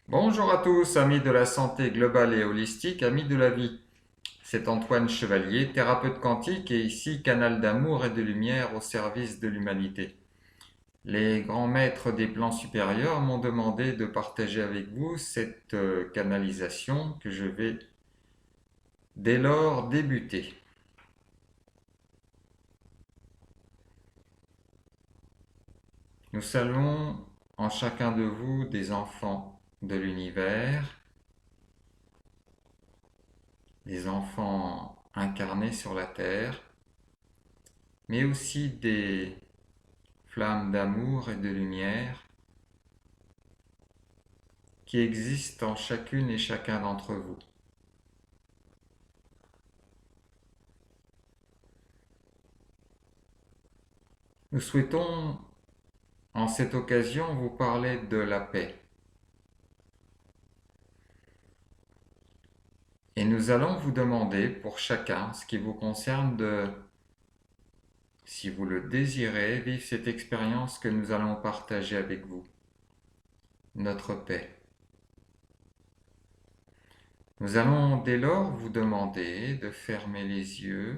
Bonjour à tous, amis de la santé globale et holistique, amis de la vie. C'est Antoine Chevalier, thérapeute quantique et ici canal d'amour et de lumière au service de l'humanité. Les grands maîtres des plans supérieurs m'ont demandé de partager avec vous cette canalisation que je vais dès lors débuter. Nous saluons en chacun de vous des enfants de l'univers, des enfants incarnés sur la terre, mais aussi des flammes d'amour et de lumière qui existent en chacune et chacun d'entre vous. Nous souhaitons en cette occasion vous parler de la paix. Et nous allons vous demander pour chacun ce qui vous concerne de, si vous le désirez, vivre cette expérience que nous allons partager avec vous, notre paix. Nous allons dès lors vous demander de fermer les yeux,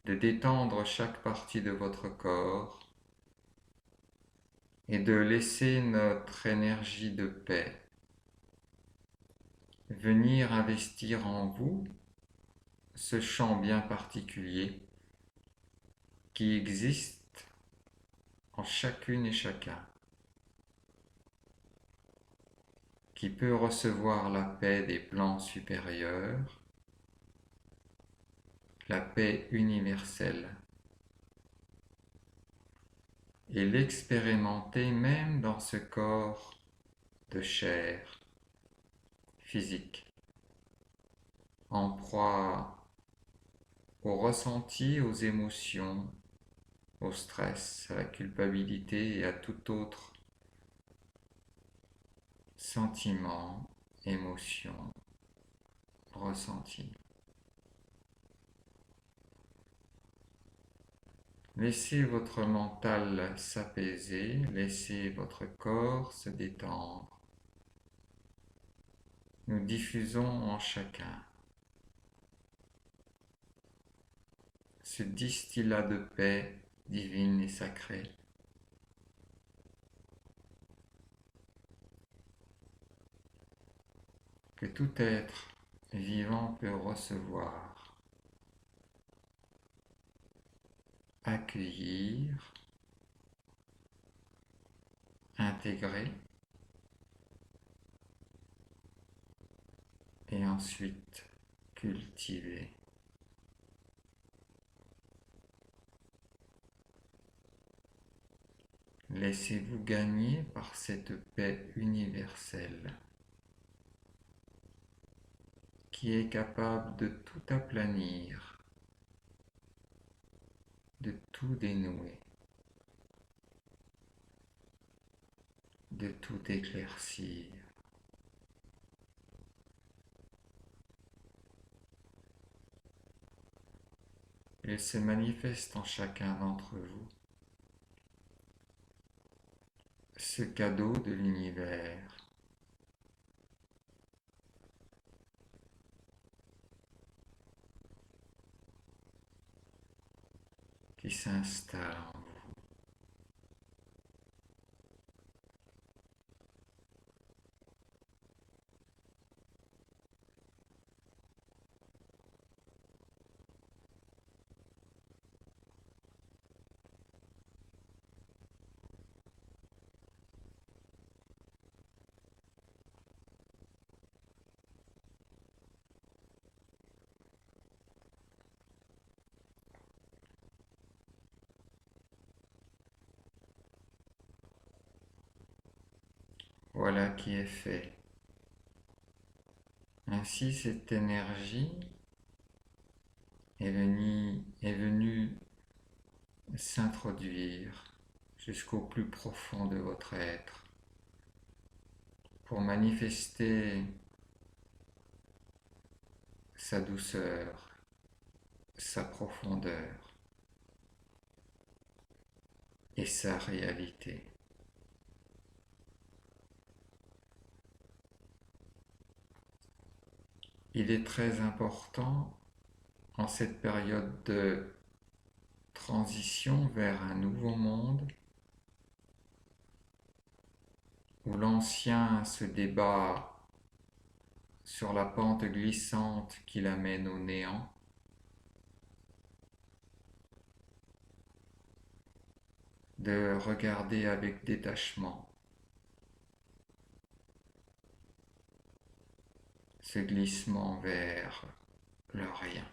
de détendre chaque partie de votre corps et de laisser notre énergie de paix venir investir en vous ce champ bien particulier qui existe en chacune et chacun, qui peut recevoir la paix des plans supérieurs, la paix universelle, et l'expérimenter même dans ce corps de chair physique, en proie aux ressentis, aux émotions, au stress, à la culpabilité et à tout autre sentiment, émotion, ressenti. Laissez votre mental s'apaiser, laissez votre corps se détendre. Nous diffusons en chacun ce distillat de paix divine et sacrée que tout être vivant peut recevoir, accueillir, intégrer et ensuite cultiver. Laissez-vous gagner par cette paix universelle qui est capable de tout aplanir, de tout dénouer, de tout éclaircir. Il se manifeste en chacun d'entre vous ce cadeau de l'univers qui s'installe en vous. Voilà qui est fait. Ainsi, cette énergie est venue s'introduire jusqu'au plus profond de votre être pour manifester sa douceur, sa profondeur et sa réalité. Il est très important en cette période de transition vers un nouveau monde où l'ancien se débat sur la pente glissante qui l'amène au néant, de regarder avec détachement ce glissement vers le rien,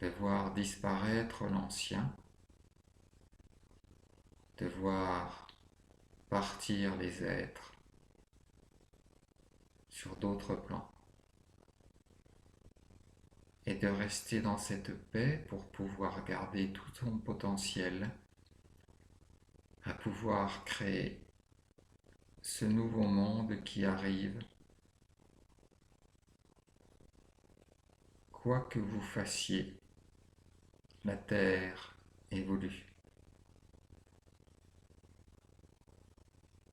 de voir disparaître l'ancien, de voir partir les êtres sur d'autres plans et de rester dans cette paix pour pouvoir garder tout son potentiel, à pouvoir créer ce nouveau monde qui arrive, quoi que vous fassiez, la Terre évolue.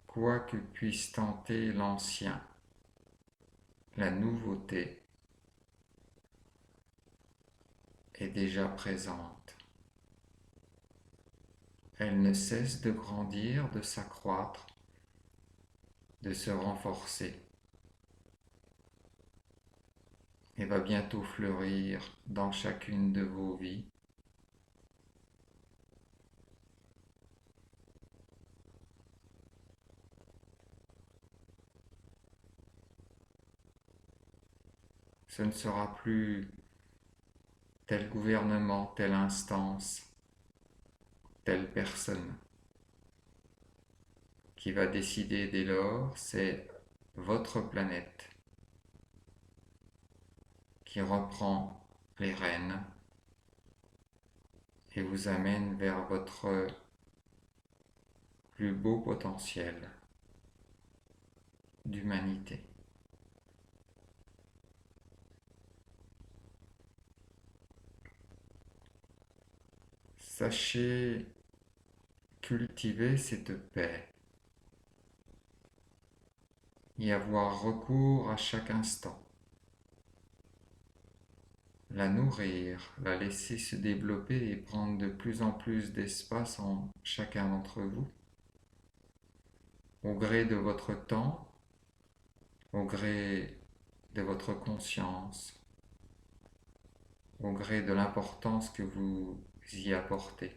Quoi que puisse tenter l'ancien, la nouveauté est déjà présente. Elle ne cesse de grandir, de s'accroître, de se renforcer et va bientôt fleurir dans chacune de vos vies. Ce ne sera plus tel gouvernement, telle instance, telle personne qui va décider dès lors, c'est votre planète qui reprend les rênes et vous amène vers votre plus beau potentiel d'humanité. Sachez cultiver cette paix, y avoir recours à chaque instant, la nourrir, la laisser se développer et prendre de plus en plus d'espace en chacun d'entre vous, au gré de votre temps, au gré de votre conscience, au gré de l'importance que vous y apportez.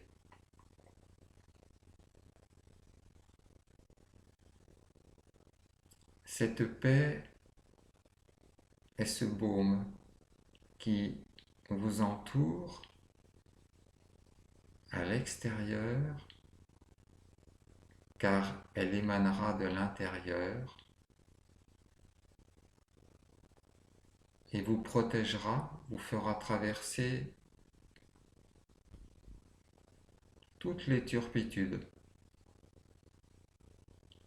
Cette paix est ce baume qui vous entoure à l'extérieur, car elle émanera de l'intérieur et vous protégera, vous fera traverser toutes les turpitudes,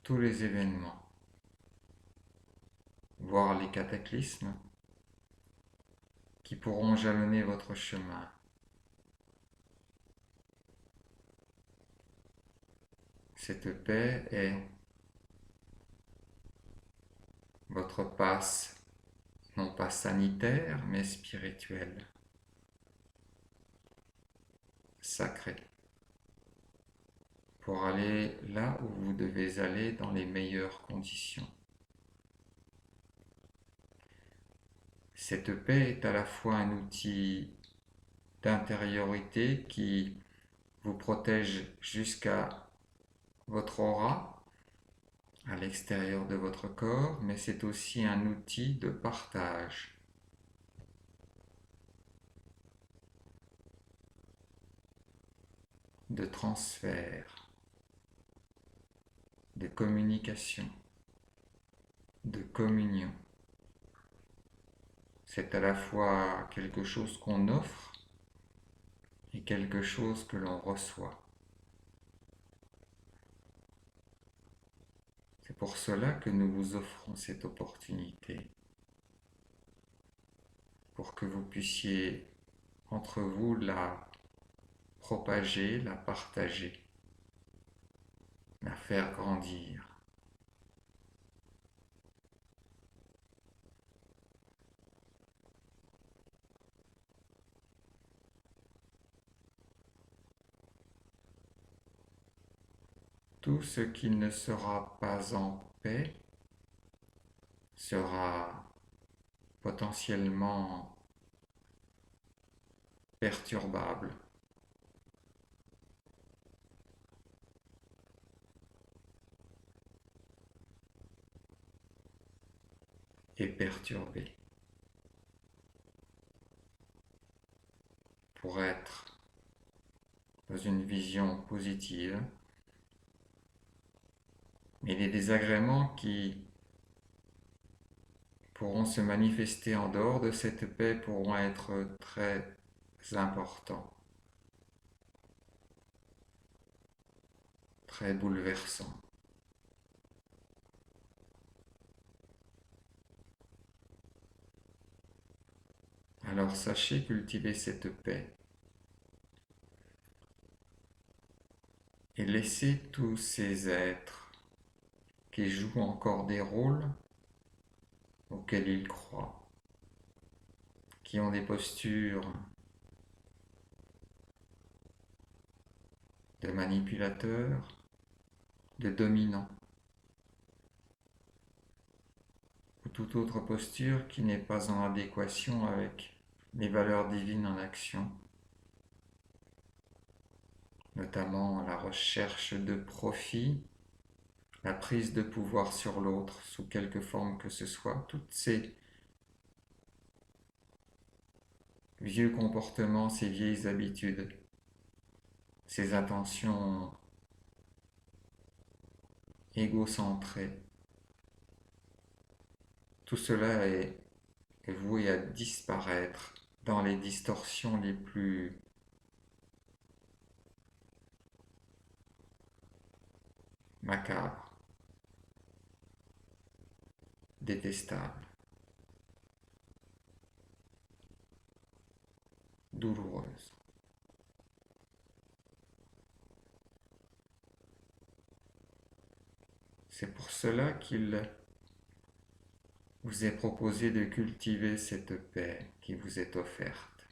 tous les événements, voire les cataclysmes qui pourront jalonner votre chemin. Cette paix est votre passe, non pas sanitaire, mais spirituel, sacré, pour aller là où vous devez aller dans les meilleures conditions. Cette paix est à la fois un outil d'intériorité qui vous protège jusqu'à votre aura, à l'extérieur de votre corps, mais c'est aussi un outil de partage. De transfert, de communication, de communion. C'est à la fois quelque chose qu'on offre et quelque chose que l'on reçoit. C'est pour cela que nous vous offrons cette opportunité, pour que vous puissiez entre vous la propager, la partager, la faire grandir. Tout ce qui ne sera pas en paix sera potentiellement perturbable et perturbé. Pour être dans une vision positive, mais les désagréments qui pourront se manifester en dehors de cette paix pourront être très importants, très bouleversants. Alors sachez cultiver cette paix et laissez tous ces êtres qui jouent encore des rôles auxquels ils croient, qui ont des postures de manipulateurs, de dominants, ou toute autre posture qui n'est pas en adéquation avec les valeurs divines en action, notamment la recherche de profit, la prise de pouvoir sur l'autre sous quelque forme que ce soit, toutes ces vieux comportements, ces vieilles habitudes, ces intentions égocentrées, tout cela est voué à disparaître dans les distorsions les plus macabres, détestables, douloureuses. C'est pour cela qu'il vous est proposé de cultiver cette paix qui vous est offerte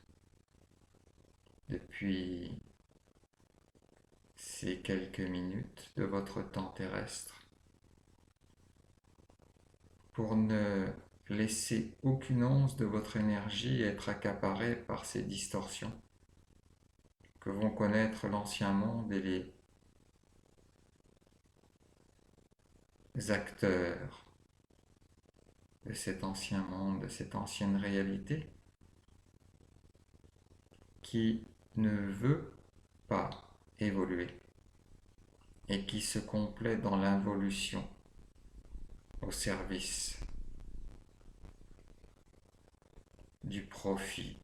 depuis ces quelques minutes de votre temps terrestre, pour ne laisser aucune once de votre énergie être accaparée par ces distorsions que vont connaître l'ancien monde et les acteurs de cet ancien monde, de cette ancienne réalité qui ne veut pas évoluer et qui se complaît dans l'involution au service du profit,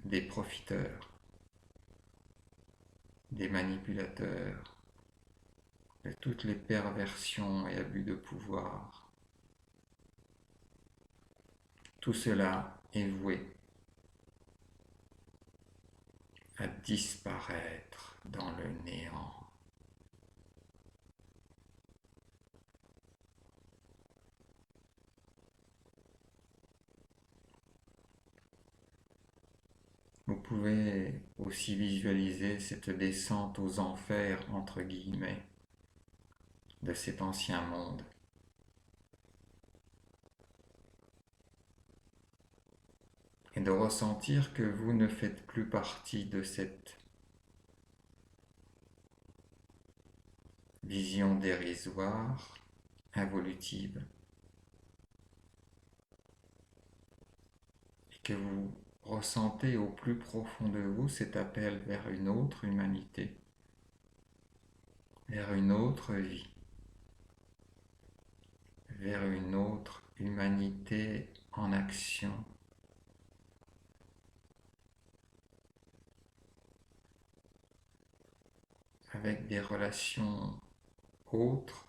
des profiteurs, des manipulateurs, de toutes les perversions et abus de pouvoir. Tout cela est voué à disparaître dans le néant. Vous pouvez aussi visualiser cette descente aux enfers, entre guillemets, de cet ancien monde. Et de ressentir que vous ne faites plus partie de cette vision dérisoire, involutive, et que vous ressentez au plus profond de vous cet appel vers une autre humanité, vers une autre vie, vers une autre humanité en action, avec des relations autres,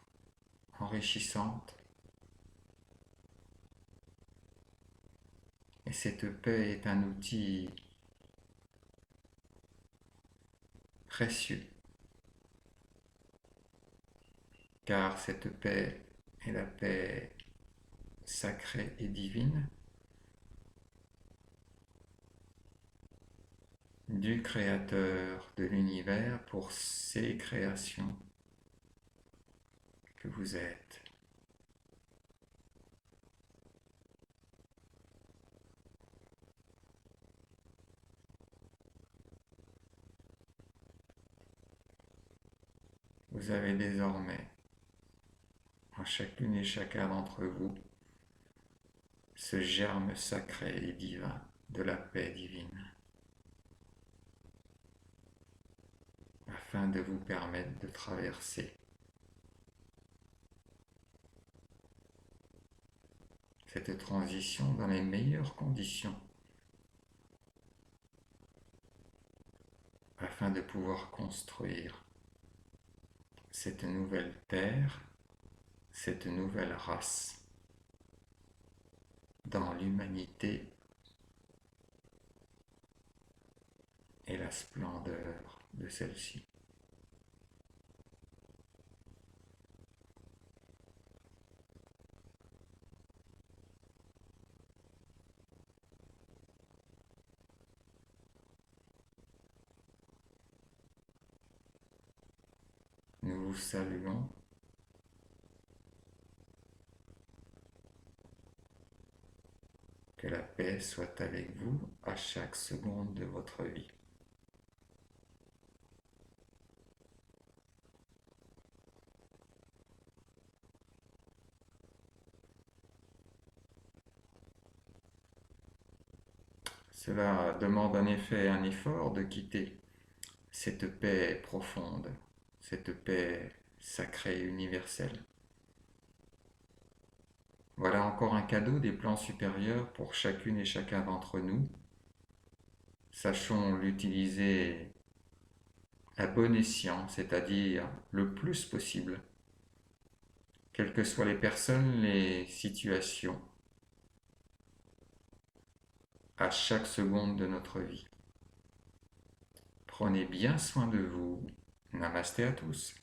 enrichissantes. Et cette paix est un outil précieux, car cette paix est la paix sacrée et divine, du Créateur de l'univers pour ces créations que vous êtes. Vous avez désormais, en chacune et chacun d'entre vous, ce germe sacré et divin de la paix divine, afin de vous permettre de traverser cette transition dans les meilleures conditions, afin de pouvoir construire cette nouvelle terre, cette nouvelle race, dans l'humanité et la splendeur de celle-ci. Nous vous saluons. Que la paix soit avec vous à chaque seconde de votre vie. Cela demande en effet un effort de quitter cette paix profonde, cette paix sacrée universelle. Voilà encore un cadeau des plans supérieurs pour chacune et chacun d'entre nous. Sachons l'utiliser à bon escient, c'est-à-dire le plus possible, quelles que soient les personnes, les situations, à chaque seconde de notre vie. Prenez bien soin de vous. Namasté à tous.